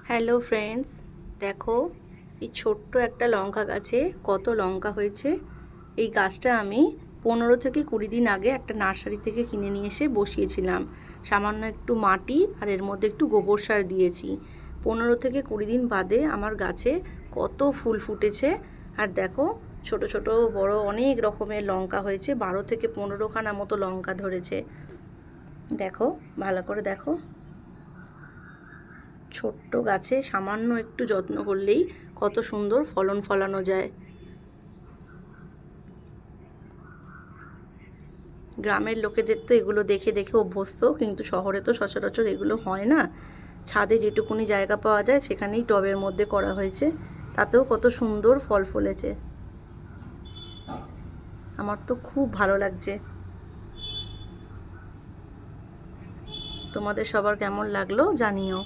Hello friends, দেখো এই ছোট্ট একটা লঙ্কা গাছে কত লঙ্কা হয়েছে। এই গাছটা আমি 15 থেকে 20 দিন আগে একটা নার্সারি থেকে কিনে নিয়ে এসে বসিয়েছিলাম। সামান্য একটু মাটি আর এর মধ্যে একটু গোবর সার দিয়েছি। 15 থেকে 20 দিন বাদে আমার গাছে কত ফুল ফুটেছে। আর দেখো ছোট ছোট বড় অনেক রকমের লঙ্কা হয়েছে, 12 থেকে 15খানা মতো লঙ্কা ধরেছে। দেখো ভালো করে দেখো, ছোট্ট গাছে সামান্য একটু যত্ন করলেই কত সুন্দর ফলন ফলানো যায়। গ্রামের লোকেদের তো এগুলো দেখে দেখে অভ্যস্ত, কিন্তু শহরে তো সচরাচর এগুলো হয় না। ছাদে যেটুকুনি জায়গা পাওয়া যায় সেখানেই টবের মধ্যে করা হয়েছে, তাতেও কত সুন্দর ফল ফলেছে। আমার তো খুব ভালো লাগছে। তোমাদের সবার কেমন লাগলো জানিও।